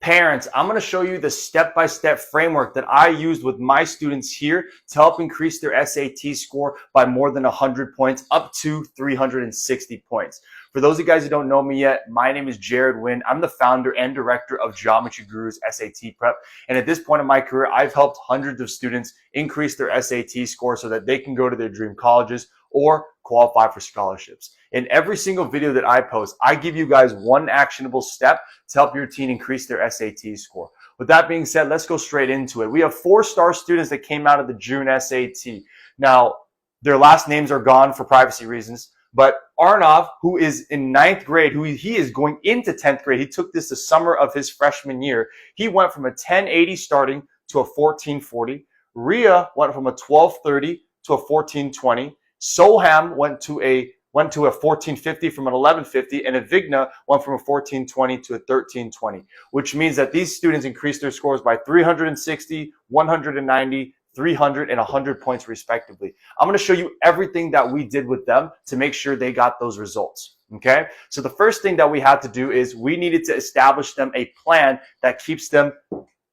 Parents, I'm going to show you the step-by-step framework that I used with my students here to help increase their SAT score by more than 100 points, up to 360 points. For those of you guys who don't know me yet, my name is Jared Wynn. I'm the founder and director of Geometry Gurus SAT Prep. And at this point in my career, I've helped hundreds of students increase their SAT score so that they can go to their dream colleges or qualify for scholarships. In every single video that I post, I give you guys one actionable step to help your teen increase their SAT score. With that being said, let's go straight into it. We have 4-star students that came out of the June SAT. Now, their last names are gone for privacy reasons, but Arnav, who is in 9th grade, he is going into 10th grade, he took this the summer of his freshman year. He went from a 1080 starting to a 1440. Ria went from a 1230 to a 1420. Soham went to a 1450 from an 1150, and Avigna went from a 1420 to a 1320, which means that these students increased their scores by 360, 190, 300, and 100 points respectively. I'm going to show you everything that we did with them to make sure they got those results. Okay, so the first thing that we had to do is we needed to establish them a plan that keeps them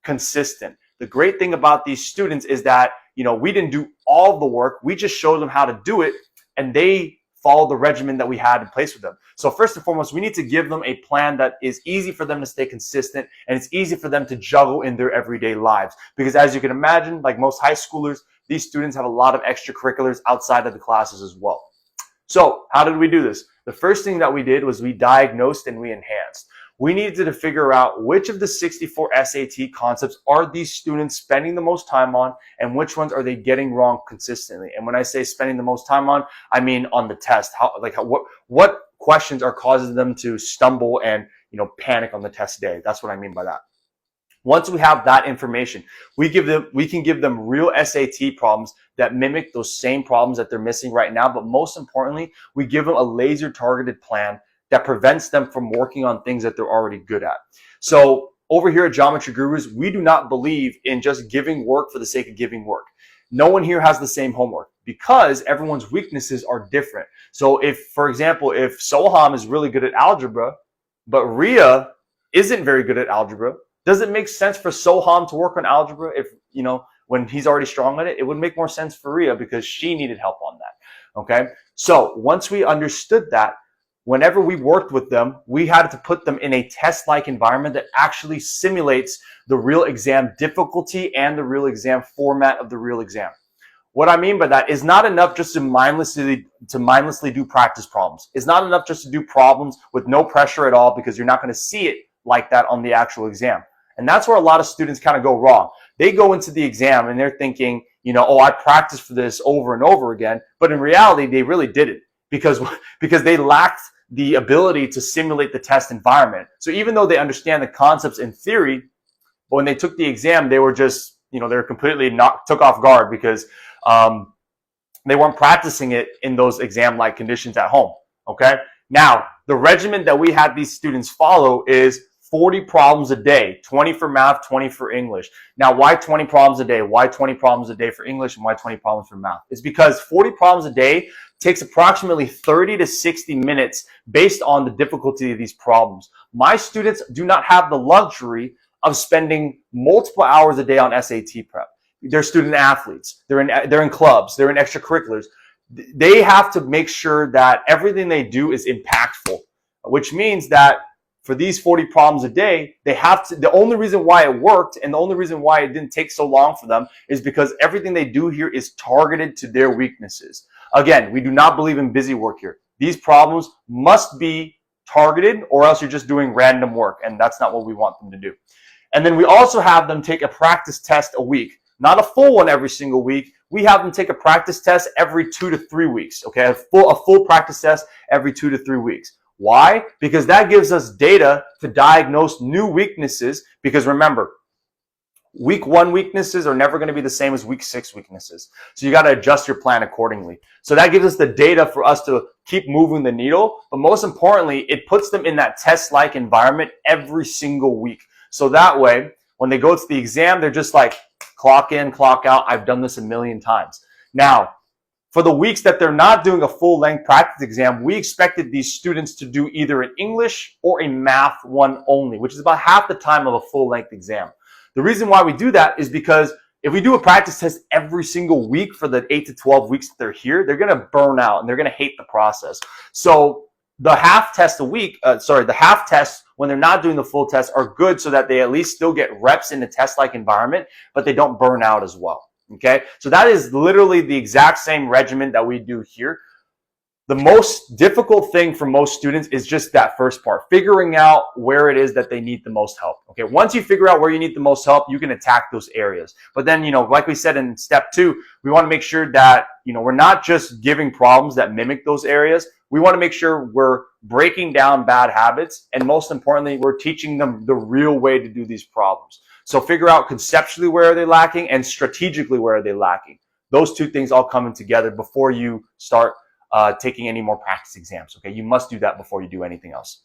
consistent. The great thing about these students is that, we didn't do all the work. We just showed them how to do it, and they follow the regimen that we had in place with them. So first and foremost, we need to give them a plan that is easy for them to stay consistent, and it's easy for them to juggle in their everyday lives. Because as you can imagine, like most high schoolers, these students have a lot of extracurriculars outside of the classes as well. So how did we do this? The first thing that we did was we diagnosed and we enhanced. We needed to figure out which of the 64 SAT concepts are these students spending the most time on, and which ones are they getting wrong consistently. And when I say spending the most time on, I mean on the test. What questions are causing them to stumble and panic on the test day? That's what I mean by that. Once we have that information, we can give them real SAT problems that mimic those same problems that they're missing right now. But most importantly, we give them a laser targeted plan that prevents them from working on things that they're already good at. So over here at Geometry Gurus, we do not believe in just giving work for the sake of giving work. No one here has the same homework because everyone's weaknesses are different. So if, for example, if Soham is really good at algebra, but Ria isn't very good at algebra, does it make sense for Soham to work on algebra if, when he's already strong at it? It would make more sense for Ria because she needed help on that. Okay. So once we understood that, whenever we worked with them, we had to put them in a test-like environment that actually simulates the real exam difficulty and the real exam format of the real exam. What I mean by that is not enough just to mindlessly do practice problems. It's not enough just to do problems with no pressure at all because you're not going to see it like that on the actual exam. And that's where a lot of students kind of go wrong. They go into the exam and they're thinking, oh, I practiced for this over and over again. But in reality, they really didn't because they lacked the ability to simulate the test environment. So even though they understand the concepts in theory, but when they took the exam, they were just, they were completely took off guard because they weren't practicing it in those exam-like conditions at home. Okay. Now, the regimen that we had these students follow is 40 problems a day, 20 for math, 20 for English. Now, why 20 problems a day? Why 20 problems a day for English and why 20 problems for math? It's because 40 problems a day takes approximately 30 to 60 minutes based on the difficulty of these problems. My students do not have the luxury of spending multiple hours a day on SAT prep. They're student athletes. They're in clubs. They're in extracurriculars. They have to make sure that everything they do is impactful, which means that for these 40 problems a day, they have to, the only reason why it worked and the only reason why it didn't take so long for them is because everything they do here is targeted to their weaknesses. Again, we do not believe in busy work here. These problems must be targeted or else you're just doing random work, and that's not what we want them to do. And then we also have them take a practice test a week, not a full one every single week. We have them take a practice test every 2 to 3 weeks, okay? A full practice test every 2 to 3 weeks. Why? Because that gives us data to diagnose new weaknesses. Because remember, week 1 weaknesses are never going to be the same as week 6 weaknesses. So you got to adjust your plan accordingly. So that gives us the data for us to keep moving the needle. But most importantly, it puts them in that test-like environment every single week. So that way, when they go to the exam, they're just like, clock in, clock out. I've done this a million times. Now, For the weeks that they're not doing a full-length practice exam, we expected these students to do either an English or a math one only, which is about half the time of a full-length exam. The reason why we do that is because if we do a practice test every single week for the 8 to 12 weeks that they're here, they're going to burn out and they're going to hate the process. So the half test the half tests when they're not doing the full test are good so that they at least still get reps in the test-like environment, but they don't burn out as well. Okay, so that is literally the exact same regimen that we do here. The most difficult thing for most students is just that first part, figuring out where it is that they need the most help. Okay, once you figure out where you need the most help, you can attack those areas. But then, like we said in step 2, we want to make sure that, we're not just giving problems that mimic those areas. We want to make sure we're breaking down bad habits. And most importantly, we're teaching them the real way to do these problems. So figure out conceptually where are they lacking and strategically where are they lacking. Those two things all coming together before you start taking any more practice exams. Okay, you must do that before you do anything else.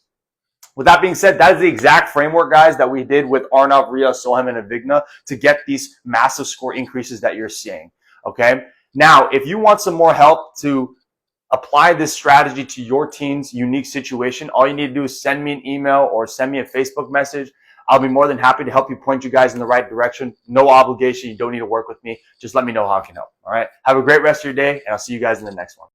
With that being said, that is the exact framework, guys, that we did with Arnav, Ria, Soham, and Avigna to get these massive score increases that you're seeing. Okay, now if you want some more help to apply this strategy to your team's unique situation, all you need to do is send me an email or send me a Facebook message. I'll be more than happy to help you point you guys in the right direction. No obligation. You don't need to work with me. Just let me know how I can help. All right. Have a great rest of your day, and I'll see you guys in the next one.